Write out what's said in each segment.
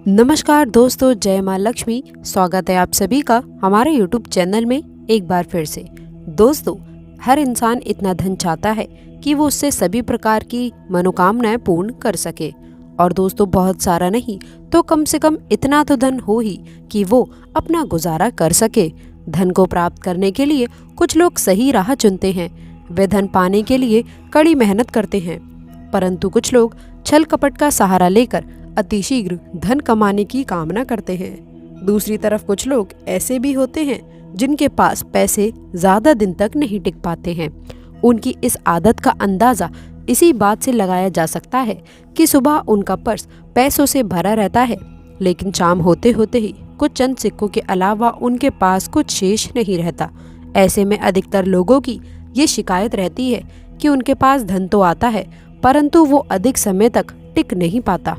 नमस्कार दोस्तों, जय माँ लक्ष्मी। स्वागत है आप सभी का हमारे YouTube चैनल में एक बार फिर से। दोस्तों, हर इंसान इतना धन चाहता है कि वो उससे सभी प्रकार की मनोकामनाएं पूर्ण कर सके। और दोस्तों, बहुत सारा नहीं तो कम से कम इतना तो धन हो ही कि वो अपना गुजारा कर सके। धन को प्राप्त करने के लिए कुछ लोग सही राह चुनते हैं। वे धन पाने के लिए कड़ी मेहनत करते हैं, परंतु कुछ लोग छल कपट का सहारा लेकर अतिशीघ्र धन कमाने की कामना करते हैं। दूसरी तरफ कुछ लोग ऐसे भी होते हैं जिनके पास पैसे ज्यादा दिन तक नहीं टिक पाते हैं। उनकी इस आदत का अंदाजा इसी बात से लगाया जा सकता है कि सुबह उनका पर्स पैसों से भरा रहता है, लेकिन शाम होते होते ही कुछ चंद सिक्कों के अलावा उनके पास कुछ शेष नहीं रहता। ऐसे में अधिकतर लोगों की ये शिकायत रहती है कि उनके पास धन तो आता है, परंतु वो अधिक समय तक टिक नहीं पाता।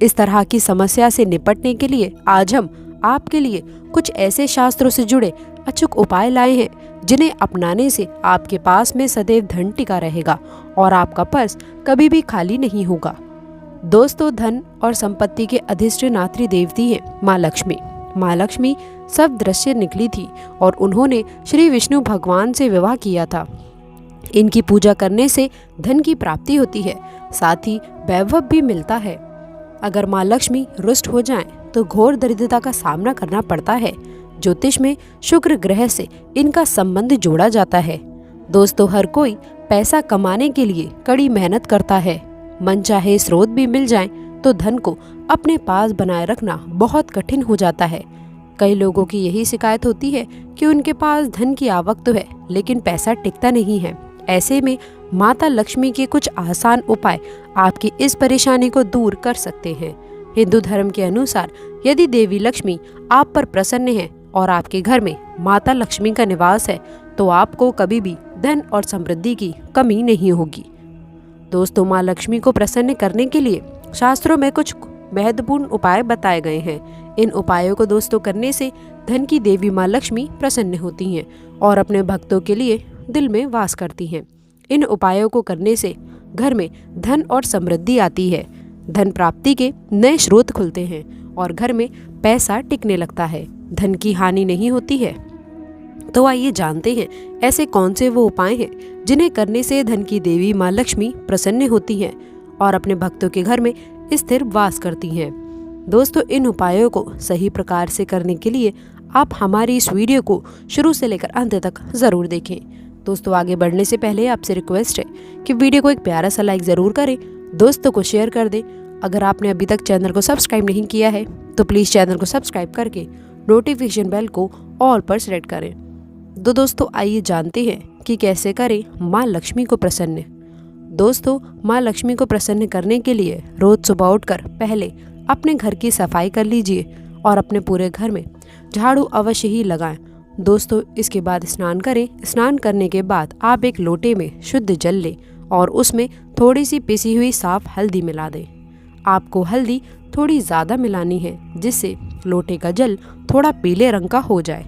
इस तरह की समस्या से निपटने के लिए आज हम आपके लिए कुछ ऐसे शास्त्रों से जुड़े अचूक उपाय लाए हैं जिन्हें अपनाने से आपके पास में सदैव धन टिका रहेगा और आपका पर्स कभी भी खाली नहीं होगा। दोस्तों, धन और संपत्ति के अधिष्ठात्री देवती है माँ लक्ष्मी। माँ लक्ष्मी सब दृश्य निकली थी और उन्होंने श्री विष्णु भगवान से विवाह किया था। इनकी पूजा करने से धन की प्राप्ति होती है, साथ ही वैभव भी मिलता है। अगर माँ लक्ष्मी रुष्ट हो जाएं, तो घोर दरिद्रता का सामना करना पड़ता है। ज्योतिष में शुक्र ग्रह से इनका संबंध जोड़ा जाता है। दोस्तों, हर कोई पैसा कमाने के लिए कड़ी मेहनत करता है। मनचाहे स्रोत भी मिल जाएं, तो धन को अपने पास बनाए रखना बहुत कठिन हो जाता है। कई लोगों की यही शिकायत होती है कि उनके पास धन की आवक तो है, लेकिन पैसा टिकता नहीं है। ऐसे में माता लक्ष्मी के कुछ आसान उपाय आपकी इस परेशानी को दूर कर सकते हैं। हिंदू धर्म के अनुसार यदि देवी लक्ष्मी आप पर प्रसन्न है और आपके घर में माता लक्ष्मी का निवास है, तो आपको कभी भी धन और समृद्धि की कमी नहीं होगी। दोस्तों, माँ लक्ष्मी को प्रसन्न करने के लिए शास्त्रों में कुछ महत्वपूर्ण उपाय बताए गए हैं। इन उपायों को दोस्तों करने से धन की देवी माँ लक्ष्मी प्रसन्न होती हैं और अपने भक्तों के लिए दिल में वास करती हैं। इन उपायों को करने से घर में धन और समृद्धि आती है, धन प्राप्ति के नए स्रोत खुलते हैं और घर में पैसा टिकने लगता है, धन की हानि नहीं होती है। तो आइए जानते हैं ऐसे कौन से वो उपाय हैं जिन्हें करने से धन की देवी माँ लक्ष्मी प्रसन्न होती हैं और अपने भक्तों के घर में स्थिर वास करती हैं। दोस्तों, इन उपायों को सही प्रकार से करने के लिए आप हमारी इस वीडियो को शुरू से लेकर अंत तक जरूर देखें। दोस्तों, आगे बढ़ने से पहले आपसे रिक्वेस्ट है कि वीडियो को एक प्यारा सा लाइक जरूर करें, दोस्तों को शेयर कर दें। अगर आपने अभी तक चैनल को सब्सक्राइब नहीं किया है तो प्लीज़ चैनल को सब्सक्राइब करके नोटिफिकेशन बेल को ऑल पर सेलेक्ट करें। तो दोस्तों, आइए जानते हैं कि कैसे करें माँ लक्ष्मी को प्रसन्न। दोस्तों, माँ लक्ष्मी को प्रसन्न करने के लिए रोज सुबह उठकर पहले अपने घर की सफाई कर लीजिए और अपने पूरे घर में झाड़ू अवश्य ही लगाएं। दोस्तों, इसके बाद स्नान करें। स्नान करने के बाद आप एक लोटे में शुद्ध जल लें और उसमें थोड़ी सी पिसी हुई साफ हल्दी मिला दें। आपको हल्दी थोड़ी ज़्यादा मिलानी है, जिससे लोटे का जल थोड़ा पीले रंग का हो जाए।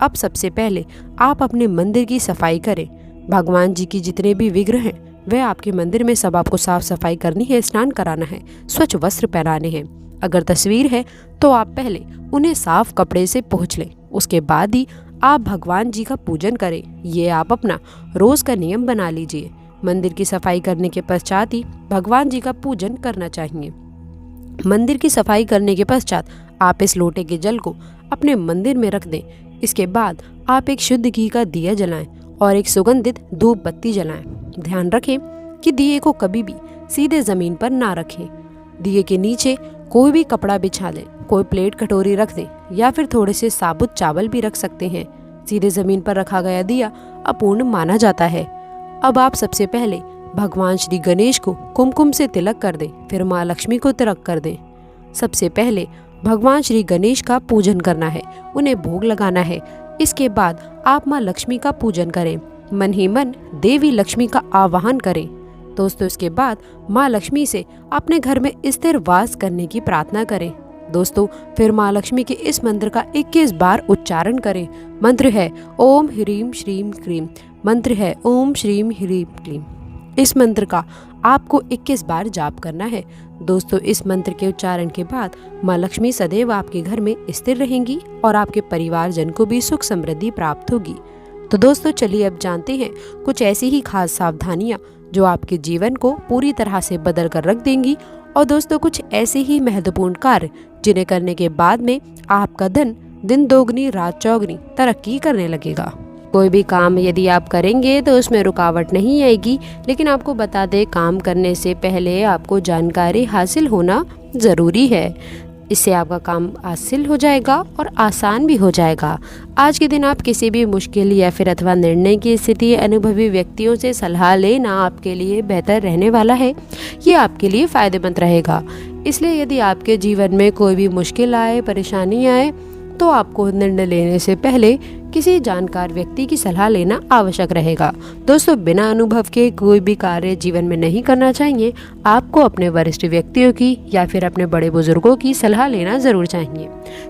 अब सबसे पहले आप अपने मंदिर की सफाई करें। भगवान जी की जितने भी विग्रह हैं वह आपके मंदिर में सब आपको साफ सफाई करनी है, स्नान कराना है, स्वच्छ वस्त्र पहनाने हैं। अगर तस्वीर है तो आप पहले उन्हें साफ कपड़े से पोंछ लें, उसके बाद ही आप भगवान जी का पूजन करें। ये आप अपना रोज का नियम बना लीजिए। मंदिर की सफाई करने के पश्चात ही भगवान जी का पूजन करना चाहिए। मंदिर की सफाई करने के पश्चात आप इस लोटे के जल को अपने मंदिर में रख दें। इसके बाद आप एक शुद्ध घी का दिया जलाएं और एक सुगंधित धूप बत्ती जलाएं। ध्यान रखें कि दिए को कभी भी सीधे जमीन पर ना रखें। दिए के नीचे कोई भी कपड़ा बिछा दें, कोई प्लेट कटोरी रख दें या फिर थोड़े से साबुत चावल भी रख सकते हैं। सीधे जमीन पर रखा गया दिया अपूर्ण माना जाता है। अब आप सबसे पहले भगवान श्री गणेश को कुमकुम से तिलक कर दें, फिर माँ लक्ष्मी को तिलक कर दें। सबसे पहले भगवान श्री गणेश का पूजन करना है, उन्हें भोग लगाना है। इसके बाद आप माँ लक्ष्मी का पूजन करें, मन ही मन देवी लक्ष्मी का आवाहन करें। दोस्तों, इसके बाद माँ लक्ष्मी से अपने घर में स्थिर वास करने की प्रार्थना करें। दोस्तों, फिर माँ लक्ष्मी के इस मंत्र का 21 बार उच्चारण करें। मंत्र है ओम ह्रीम श्रीम क्रीम। मंत्र है ओम श्रीम ह्रीम क्लीम। इस मंत्र का आपको 21 बार जाप करना है। दोस्तों, इस मंत्र के उच्चारण के बाद माँ लक्ष्मी सदैव आपके घर में स्थिर रहेंगी और आपके परिवारजन को भी सुख समृद्धि प्राप्त होगी। तो दोस्तों, चलिए अब जानते हैं कुछ ऐसी ही खास सावधानियां जो आपके जीवन को पूरी तरह से बदल कर रख देंगी, और दोस्तों कुछ ऐसे ही महत्वपूर्ण कार्य जिन्हें करने के बाद में आपका धन दिन दोगुनी रात चौगुनी तरक्की करने लगेगा। कोई भी काम यदि आप करेंगे तो उसमें रुकावट नहीं आएगी, लेकिन आपको बता दें, काम करने से पहले आपको जानकारी हासिल होना ज़रूरी है। इससे आपका काम हासिल हो जाएगा और आसान भी हो जाएगा। आज के दिन आप किसी भी मुश्किल या फिर अथवा निर्णय की स्थिति अनुभवी व्यक्तियों से सलाह लेना आपके लिए बेहतर रहने वाला है। ये आपके लिए फ़ायदेमंद रहेगा। इसलिए यदि आपके जीवन में कोई भी मुश्किल आए, परेशानी आए, तो आपको निर्णय लेने से पहले किसी जानकार व्यक्ति की सलाह लेना आवश्यक रहेगा। दोस्तों, बिना अनुभव के कोई भी कार्य जीवन में नहीं करना चाहिए। आपको अपने वरिष्ठ व्यक्तियों की या फिर अपने बड़े बुजुर्गों की सलाह लेना जरूर चाहिए।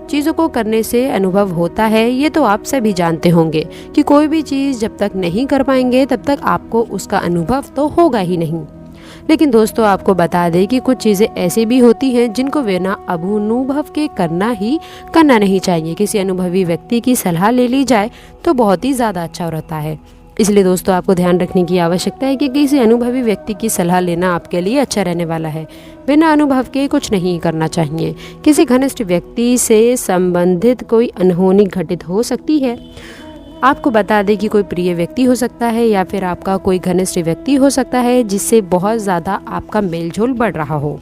चीज़ों को करने से अनुभव होता है, ये तो आप सभी जानते होंगे कि कोई भी चीज़ जब तक नहीं कर पाएंगे तब तक आपको उसका अनुभव तो होगा ही नहीं। लेकिन दोस्तों, आपको बता दें कि कुछ चीज़ें ऐसी भी होती हैं जिनको बिना अनुभव के करना नहीं चाहिए। किसी अनुभवी व्यक्ति की सलाह ले ली जाए तो बहुत ही ज़्यादा अच्छा रहता है। इसलिए दोस्तों, आपको ध्यान रखने की आवश्यकता है कि किसी अनुभवी व्यक्ति की सलाह लेना आपके लिए अच्छा रहने वाला है। बिना अनुभव के कुछ नहीं करना चाहिए। किसी घनिष्ठ व्यक्ति से संबंधित कोई अनहोनी घटित हो सकती है। आपको बता दें कि कोई प्रिय व्यक्ति हो सकता है या फिर आपका कोई घनिष्ठ व्यक्ति हो सकता है जिससे बहुत ज़्यादा आपका मेलजोल बढ़ रहा हो।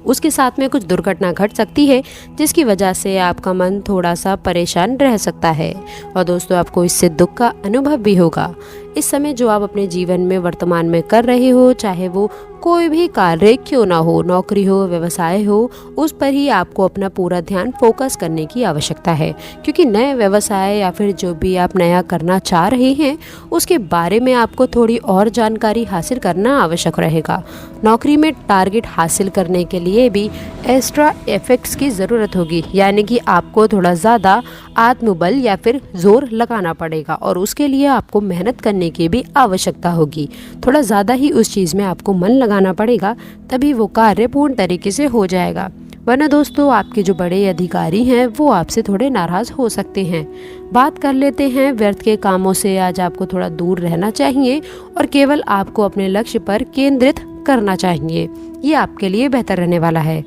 उसके साथ में कुछ दुर्घटना घट सकती है जिसकी वजह से आपका मन थोड़ा सा परेशान रह सकता है, और दोस्तों आपको इससे दुख का अनुभव भी होगा। इस समय जो आप अपने जीवन में वर्तमान में कर रहे हो, चाहे वो कोई भी कार्य क्यों ना हो, नौकरी हो, व्यवसाय हो, उस पर ही आपको अपना पूरा ध्यान फोकस करने की आवश्यकता है। क्योंकि नए व्यवसाय या फिर जो भी आप नया करना चाह रहे हैं उसके बारे में आपको थोड़ी और जानकारी हासिल करना आवश्यक रहेगा। नौकरी में टारगेट हासिल करने के लिए भी एक्स्ट्रा एफर्ट्स की ज़रूरत होगी, यानी कि आपको थोड़ा ज़्यादा आत्मबल या फिर जोर लगाना पड़ेगा, और उसके लिए आपको मेहनत करने की भी आवश्यकता होगी। थोड़ा ज़्यादा ही उस चीज़ में आपको मन लगाना पड़ेगा, तभी वो कार्य पूर्ण तरीके से हो जाएगा। वरना दोस्तों, आपके जो बड़े अधिकारी हैं वो आपसे थोड़े नाराज़ हो सकते हैं। बात कर लेते हैं व्यर्थ के कामों से। आज आपको थोड़ा दूर रहना चाहिए और केवल आपको अपने लक्ष्य पर केंद्रित करना चाहिए। ये आपके लिए बेहतर रहने वाला है।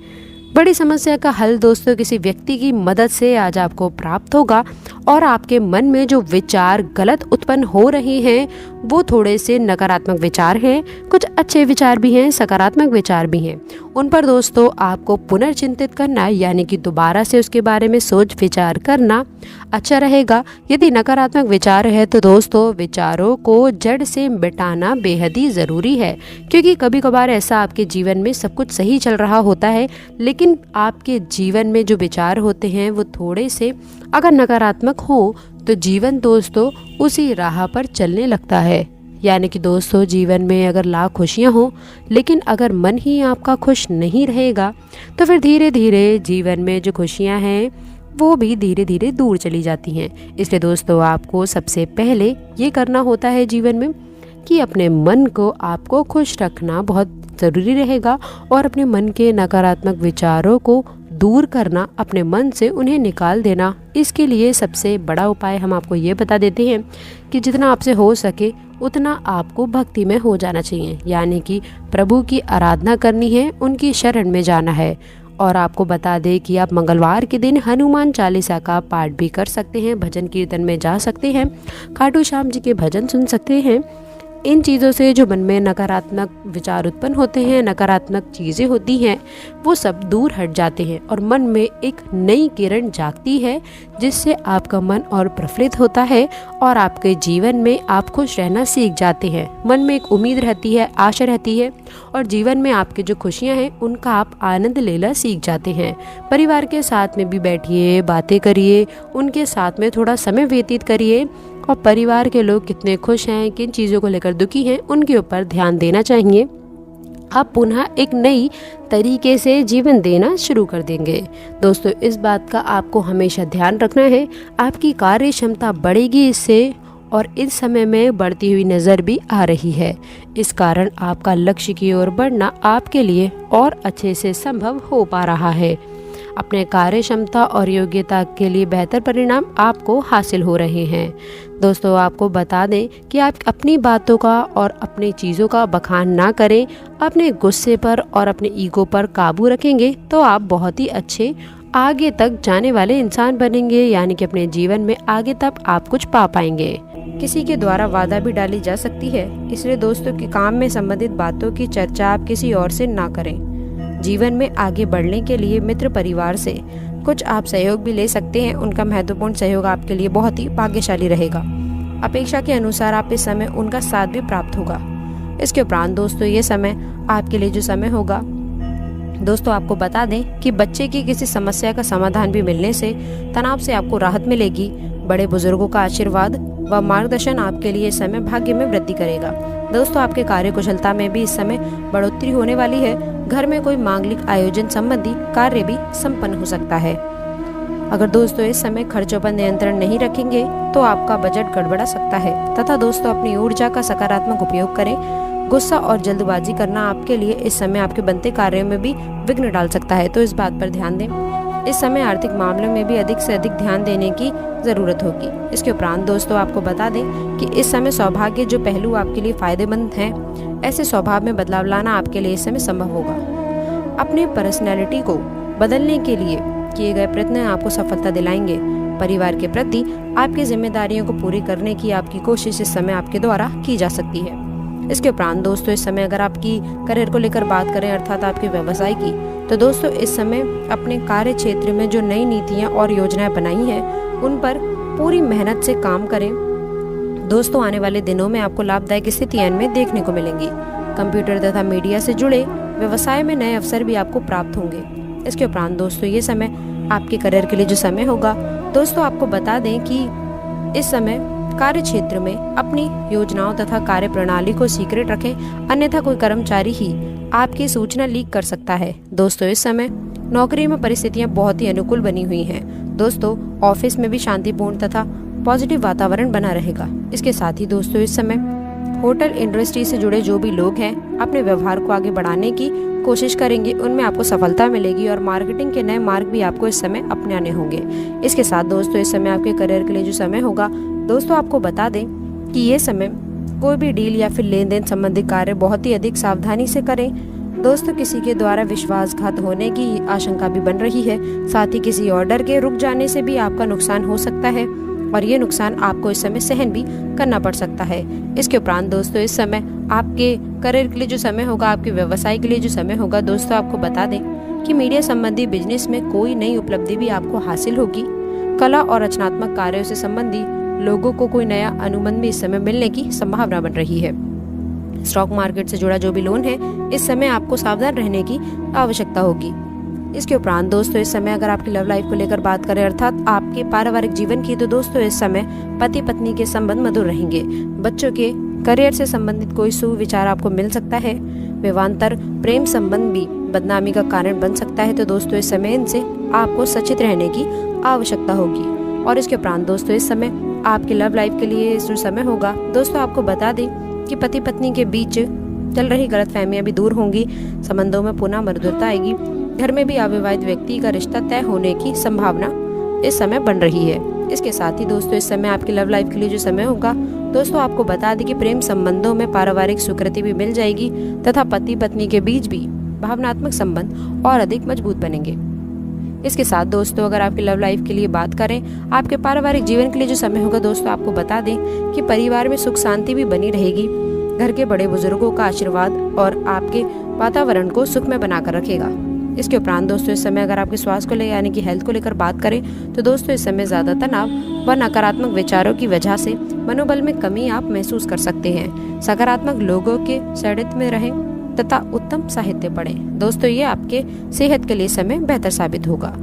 बड़ी समस्या का हल दोस्तों किसी व्यक्ति की मदद से आज आपको प्राप्त होगा, और आपके मन में जो विचार गलत उत्पन्न हो रहे हैं वो थोड़े से नकारात्मक विचार हैं। कुछ अच्छे विचार भी हैं, सकारात्मक विचार भी हैं। उन पर दोस्तों आपको पुनर्चिंतित करना, यानी कि दोबारा से उसके बारे में सोच विचार करना अच्छा रहेगा। यदि नकारात्मक विचार है तो दोस्तों विचारों को जड़ से मिटाना बेहद ही ज़रूरी है, क्योंकि कभी कभार ऐसा आपके जीवन में सब कुछ सही चल रहा होता है, लेकिन आपके जीवन में जो विचार होते हैं वो थोड़े से अगर नकारात्मक हो तो जीवन दोस्तों उसी राह पर चलने लगता है। यानी कि दोस्तों, जीवन में अगर लाख खुशियाँ हों लेकिन अगर मन ही आपका खुश नहीं रहेगा तो फिर धीरे धीरे जीवन में जो खुशियाँ हैं वो भी धीरे धीरे दूर चली जाती हैं। इसलिए दोस्तों, आपको सबसे पहले ये करना होता है जीवन में कि अपने मन को आपको खुश रखना बहुत ज़रूरी रहेगा, और अपने मन के नकारात्मक विचारों को दूर करना, अपने मन से उन्हें निकाल देना। इसके लिए सबसे बड़ा उपाय हम आपको ये बता देते हैं कि जितना आपसे हो सके उतना आपको भक्ति में हो जाना चाहिए, यानी कि प्रभु की आराधना करनी है, उनकी शरण में जाना है। और आपको बता दें कि आप मंगलवार के दिन हनुमान चालीसा का पाठ भी कर सकते हैं, भजन कीर्तन में जा सकते हैं, खाटू श्याम जी के भजन सुन सकते हैं। इन चीज़ों से जो मन में नकारात्मक विचार उत्पन्न होते हैं, नकारात्मक चीज़ें होती हैं, वो सब दूर हट जाते हैं और मन में एक नई किरण जागती है, जिससे आपका मन और प्रफुल्लित होता है और आपके जीवन में आप खुश रहना सीख जाते हैं। मन में एक उम्मीद रहती है, आशा रहती है, और जीवन में आपकी जो खुशियाँ हैं उनका आप आनंद लेना सीख जाते हैं। परिवार के साथ में भी बैठिए, बातें करिए, उनके साथ में थोड़ा समय व्यतीत करिए, और परिवार के लोग कितने खुश हैं, किन चीज़ों को लेकर दुखी हैं, उनके ऊपर ध्यान देना चाहिए। आप पुनः एक नई तरीके से जीवन देना शुरू कर देंगे। दोस्तों, इस बात का आपको हमेशा ध्यान रखना है, आपकी कार्य क्षमता बढ़ेगी इससे, और इस समय में बढ़ती हुई नज़र भी आ रही है। इस कारण आपका लक्ष्य की ओर बढ़ना आपके लिए और अच्छे से संभव हो पा रहा है। अपने कार्य क्षमता और योग्यता के लिए बेहतर परिणाम आपको हासिल हो रहे हैं। दोस्तों, आपको बता दें कि आप अपनी बातों का और अपनी चीज़ों का बखान ना करें। अपने गुस्से पर और अपने ईगो पर काबू रखेंगे तो आप बहुत ही अच्छे आगे तक जाने वाले इंसान बनेंगे, यानी कि अपने जीवन में आगे तक आप कुछ पा पाएंगे। किसी के द्वारा वादा भी डाली जा सकती है, इसलिए दोस्तों के काम में संबंधित बातों की चर्चा आप किसी और से ना करें। जीवन में आगे बढ़ने के लिए मित्र परिवार से कुछ आप सहयोग भी ले सकते हैं। उनका महत्वपूर्ण सहयोग आपके लिए बहुत ही भाग्यशाली रहेगा। अपेक्षा के अनुसार आप इस समय उनका साथ भी प्राप्त होगा। इसके उपरांत दोस्तों, ये समय आपके लिए जो समय होगा, दोस्तों आपको बता दें कि बच्चे की किसी समस्या का समाधान भी मिलने से तनाव से आपको राहत मिलेगी। बड़े बुजुर्गों का आशीर्वाद व मार्गदर्शन आपके लिए इस समय भाग्य में वृद्धि करेगा। दोस्तों, आपके कार्य कुशलता में भी इस समय बढ़ोतरी होने वाली है। घर में कोई मांगलिक आयोजन संबंधी कार्य भी संपन्न हो सकता है। अगर दोस्तों इस समय खर्चों पर नियंत्रण नहीं रखेंगे तो आपका बजट गड़बड़ा सकता है। तथा दोस्तों, अपनी ऊर्जा का सकारात्मक उपयोग करें। गुस्सा और जल्दबाजी करना आपके लिए इस समय आपके बनते कार्यों में भी विघ्न डाल सकता है, तो इस बात पर ध्यान दें। इस समय आर्थिक मामलों में भी अधिक से अधिक ध्यान देने की जरूरत होगी। इसके उपरांत दोस्तों, आपको बता दें कि इस समय सौभाग्य जो पहलू आपके लिए फायदेमंद हैं, ऐसे स्वभाव में बदलाव लाना आपके लिए इस समय संभव होगा। अपनी पर्सनैलिटी को बदलने के लिए किए गए प्रयत्न आपको सफलता दिलाएंगे। परिवार के प्रति आपकी जिम्मेदारियों को पूरी करने की आपकी कोशिश इस समय आपके द्वारा की जा सकती है। इसके उपरांत दोस्तों, इस समय अगर आपकी करियर को लेकर बात करें, अर्थात आपके व्यवसाय की, तो दोस्तों इस समय अपने कार्य क्षेत्र में जो नई नीतियां और योजनाएं बनाई हैं, उन पर पूरी मेहनत से काम करें। दोस्तों, आने वाले दिनों में आपको लाभदायक स्थितियां इनमें देखने को मिलेंगी। कंप्यूटर तथा मीडिया से जुड़े व्यवसाय में नए अवसर भी आपको प्राप्त होंगे। इसके उपरांत दोस्तों, ये समय आपके करियर के लिए जो समय होगा, दोस्तों आपको बता दें कि इस समय कार्य क्षेत्र में अपनी योजनाओं तथा कार्य प्रणाली को सीक्रेट रखें, अन्यथा कोई कर्मचारी ही आपकी सूचना लीक कर सकता है। दोस्तों, इस समय नौकरी में परिस्थितियां बहुत ही अनुकूल बनी हुई हैं। दोस्तों, ऑफिस में भी शांतिपूर्ण तथा पॉजिटिव वातावरण बना रहेगा। इसके साथ ही दोस्तों, इस समय होटल इंडस्ट्री से जुड़े जो भी लोग हैं, अपने व्यवहार को आगे बढ़ाने की कोशिश करेंगे, उनमें आपको सफलता मिलेगी और मार्केटिंग के नए मार्ग भी आपको इस समय अपनाने होंगे। इसके साथ दोस्तों, इस समय आपके करियर के लिए जो समय होगा, दोस्तों आपको बता दें कि ये समय कोई भी डील या फिर लेन देन संबंधी कार्य बहुत ही अधिक सावधानी से करें। दोस्तों, किसी के द्वारा विश्वासघात होने की आशंका भी बन रही है। साथ ही किसी ऑर्डर के रुक जाने से भी आपका नुकसान हो सकता है और ये नुकसान आपको इस समय सहन भी करना पड़ सकता है। इसके उपरांत दोस्तों, इस समय आपके करियर के लिए जो समय होगा, आपके व्यवसाय के लिए जो समय होगा, दोस्तों आपको बता दें कि मीडिया संबंधी बिजनेस में कोई नई उपलब्धि भी आपको हासिल होगी। कला और रचनात्मक कार्यों से संबंधी लोगों को कोई नया अनुबंध भी इस समय मिलने की संभावना बन रही है। स्टॉक मार्केट से जुड़ा जो भी लोन है, इस समय आपको सावधान रहने की आवश्यकता होगी। इसके उपरांत दोस्तों, इस समय अगर आपकी लव लाइफ को लेकर बात करें, अर्थात आपके पारिवारिक जीवन की, तो दोस्तों इस समय पति पत्नी के संबंध मधुर रहेंगे। बच्चों के करियर से संबंधित कोई सुविचार आपको मिल सकता है। विवाहांतर प्रेम संबंध भी बदनामी का कारण बन सकता है, तो दोस्तों इस समय इनसे आपको सचेत रहने की आवश्यकता होगी। और इसके उपरांत दोस्तों, इस समय आपकी लव लाइफ के लिए जो समय होगा, दोस्तों आपको बता दें कि पति पत्नी के बीच चल रही गलतफहमियां भी दूर होंगी। संबंधों में पुनः मधुरता आएगी। घर में भी अविवाहित व्यक्ति का रिश्ता तय होने की संभावना इस समय बन रही है। इसके साथ ही दोस्तों, इस समय आपकी लव लाइफ के लिए जो समय होगा, दोस्तों आपको बता दें कि प्रेम संबंधों में पारिवारिक स्वीकृति भी मिल जाएगी तथा पति पत्नी के बीच भी भावनात्मक संबंध और अधिक मजबूत बनेंगे। इसके साथ दोस्तों, अगर आपकी लव लाइफ के लिए बात करें, आपके पारिवारिक जीवन के लिए जो समय होगा, दोस्तों आपको बता दें कि परिवार में सुख शांति भी बनी रहेगी। घर के बड़े बुजुर्गों का आशीर्वाद और आपके वातावरण को सुखमय बनाकर रखेगा। इसके उपरांत दोस्तों, इस समय अगर आपके स्वास्थ्य को लेकर यानी कि हेल्थ को लेकर बात करें, तो दोस्तों इस समय ज्यादा तनाव व नकारात्मक विचारों की वजह से मनोबल में कमी आप महसूस कर सकते हैं। सकारात्मक लोगों के सानिध्य में रहें तथा उत्तम साहित्य पढ़ें। दोस्तों, ये आपके सेहत के लिए समय बेहतर साबित होगा।